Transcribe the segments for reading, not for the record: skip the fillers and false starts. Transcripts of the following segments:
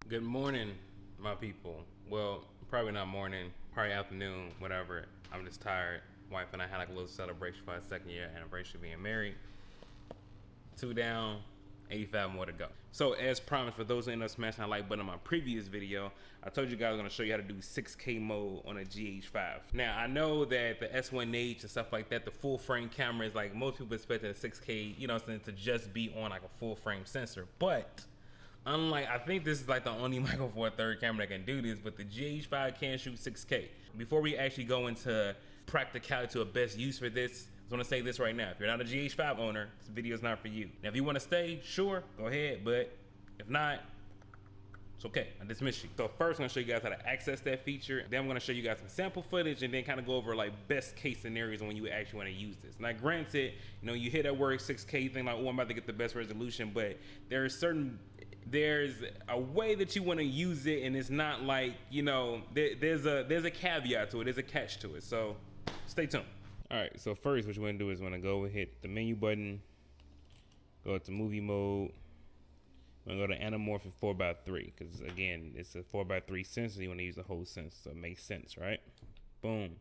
Good morning, my people. Well, probably not morning, probably afternoon, whatever. I'm just tired. Wife and I had like a little celebration for our 2nd year anniversary of being married. 2 down, 85 more to go. So as promised, for those who ended up smashing that like button on my previous video, I told you guys I was gonna show you how to do 6K mode on a GH5. Now I know that the S1H and stuff like that, the full frame camera is like most people expect a 6K, you know, to just be on like a full frame sensor, but unlike, I think this is like the only Micro Four Third camera that can do this, but the GH5 can shoot 6K. Before we actually go into practicality to a best use for this, I just want to say this right now. If you're not a GH5 owner, this video is not for you. Now, if you want to stay, sure, go ahead, but if not, it's okay, I dismiss you. So first, I'm gonna show you guys how to access that feature. Then I'm gonna show you guys some sample footage and then kind of go over like best case scenarios when you actually wanna use this. Now granted, you know, you hit that word 6K, you think like, oh, I'm about to get the best resolution, but there's a way that you wanna use it, and it's not like, you know, there's a caveat to it, there's a catch to it, so stay tuned. All right, so first what you wanna do is wanna go hit the menu button, go to movie mode, I'm gonna go to anamorphic 4x3 because again, it's a 4x3 sensor. You want to use the whole sensor, so it makes sense, right? Boom.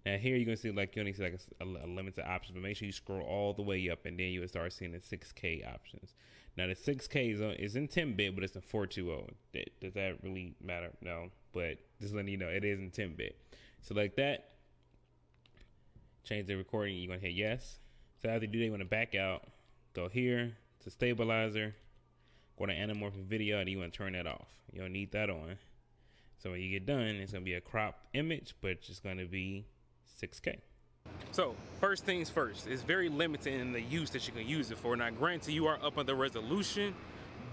Now here you're gonna see like you only see like a limited options, but make sure you scroll all the way up, and then you will start seeing the 6K options. Now the 6K is in 10-bit, but it's in 420. Does that really matter? No, but just letting you know it is in 10-bit. Select that. Change the recording. You're gonna hit yes. So after you do that, you want to back out. Go here to stabilizer. Go to anamorphic video, and you want to turn that off. You don't need that on. So when you get done, it's going to be a cropped image, but it's going to be 6K. So first things first, it's very limited in the use that you can use it for. Now granted, you are up on the resolution,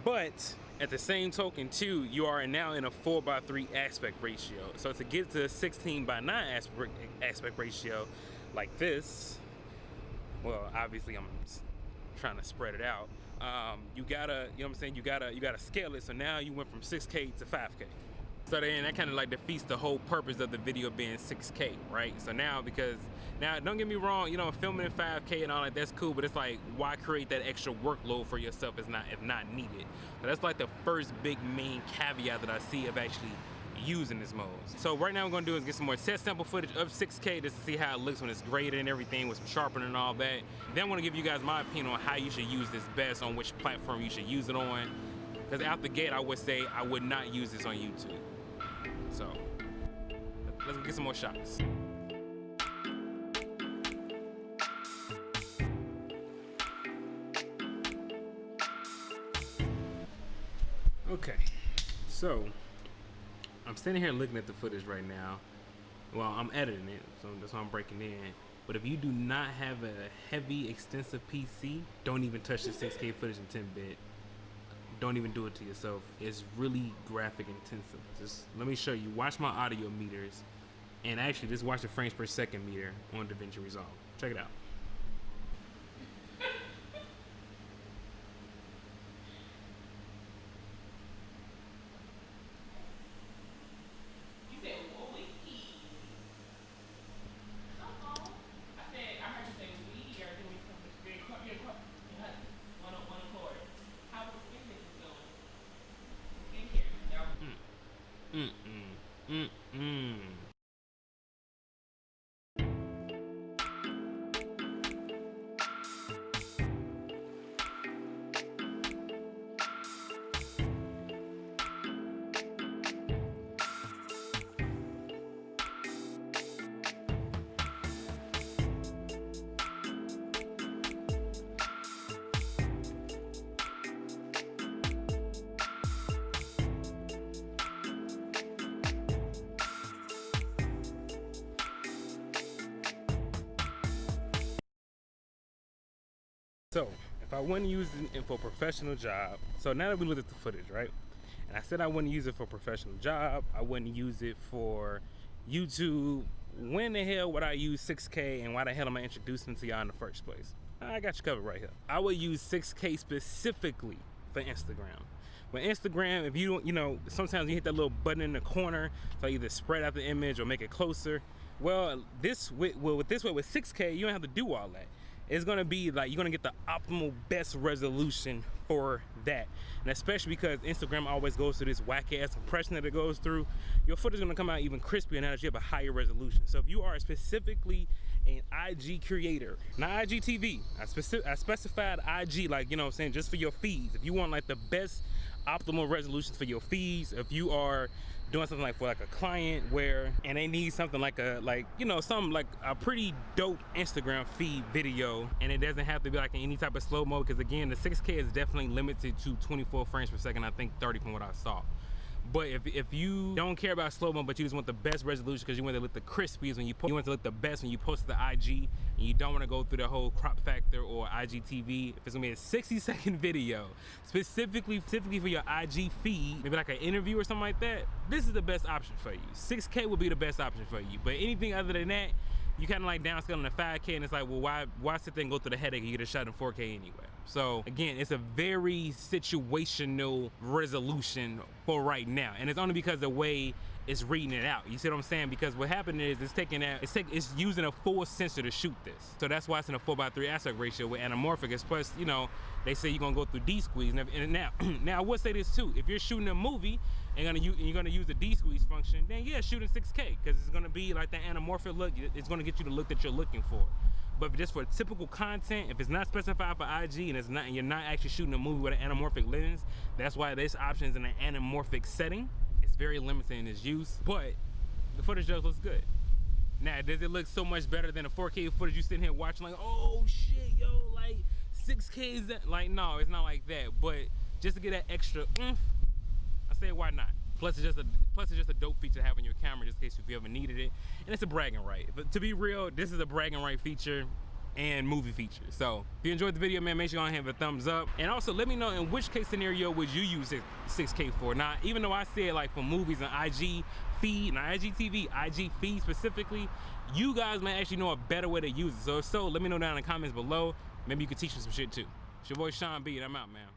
but at the same token too, you are now in a 4x3 aspect ratio. So to get to a 16:9 aspect ratio like this, well, obviously I'm trying to spread it out. You gotta, you know what I'm saying, you gotta scale it. So now you went from 6K to 5K. So then that kind of like defeats the whole purpose of the video being 6K, right? So now, because now don't get me wrong, you know, filming in 5K and all that, that's cool, but it's like, why create that extra workload for yourself if not needed? So that's like the first big main caveat that I see of actually using this mode. So right now what I'm gonna do is get some more test sample footage of 6K just to see how it looks when it's graded and everything with some sharpening and all that. Then I wanna give you guys my opinion on how you should use this best, on which platform you should use it on. Because out the gate, I would say I would not use this on YouTube. So let's get some more shots. Okay, so I'm standing here looking at the footage right now. Well, I'm editing it, so that's why I'm breaking in. But if you do not have a heavy, extensive PC, don't even touch the 6K footage in 10-bit. Don't even do it to yourself. It's really graphic intensive. Just let me show you. Watch my audio meters, and actually just watch the frames per second meter on DaVinci Resolve. Check it out. So if I wouldn't use it for a professional job, so now that we looked at the footage, right? And I said I wouldn't use it for a professional job, I wouldn't use it for YouTube. When the hell would I use 6K, and why the hell am I introducing it to y'all in the first place? I got you covered right here. I would use 6K specifically for Instagram. With Instagram, if you don't, you know, sometimes you hit that little button in the corner to either spread out the image or make it closer. Well, with this way, with 6K, you don't have to do all that. It's gonna be like, you're gonna get the optimal best resolution for that. And especially because Instagram always goes through this whack ass compression that it goes through, your footage is gonna come out even crispier now that you have a higher resolution. So if you are specifically an IG creator, not IGTV, I specified IG, like, you know what I'm saying, just for your feeds. If you want like the best optimal resolutions for your feeds, if you are doing something like for like a client and they need something like something like a pretty dope Instagram feed video, and it doesn't have to be like in any type of slow mo, because again, the 6K is definitely limited to 24 frames per second, I think 30 from what I saw. But if you don't care about slow-mo, but you just want the best resolution because you want to look the crispiest when you post, you want to look the best when you post to the IG, and you don't want to go through the whole crop factor or IGTV, if it's gonna be a 60-second video, specifically for your IG feed, maybe like an interview or something like that, this is the best option for you. 6K will be the best option for you. But anything other than that, you kind of like downscaling to 5K, and it's like, well, why sit there and go through the headache and get a shot in 4K anyway? So again, it's a very situational resolution for right now, and it's only because the way it's reading it out. You see what I'm saying? Because what happened is it's using a full sensor to shoot this, so that's why it's in a 4:3 aspect ratio with anamorphic. Plus, you know, they say you're gonna go through D-squeeze, and now I would say this too: if you're shooting a movie and you're gonna use the D-squeeze function, then yeah, shoot in 6K, because it's gonna be like the anamorphic look. It's gonna get you the look that you're looking for. But just for typical content, if it's not specified for IG and you're not actually shooting a movie with an anamorphic lens, that's why this option is in an anamorphic setting. It's very limited in its use, but the footage does look good. Now, does it look so much better than a 4K footage you sitting here watching like, oh shit, yo, like 6K is that? Like, no, it's not like that. But just to get that extra oomph, I say why not? Plus it's just a dope feature to have on your camera, just in case if you ever needed it. And it's a bragging right. But to be real, this is a bragging right feature and movie feature. So if you enjoyed the video, man, make sure you have a thumbs up. And also let me know in which case scenario would you use 6K for. Now, even though I said like for movies and IG feed, and IGTV, IG feed specifically, you guys may actually know a better way to use it. So let me know down in the comments below. Maybe you could teach me some shit too. It's your boy Sean B, and I'm out, man.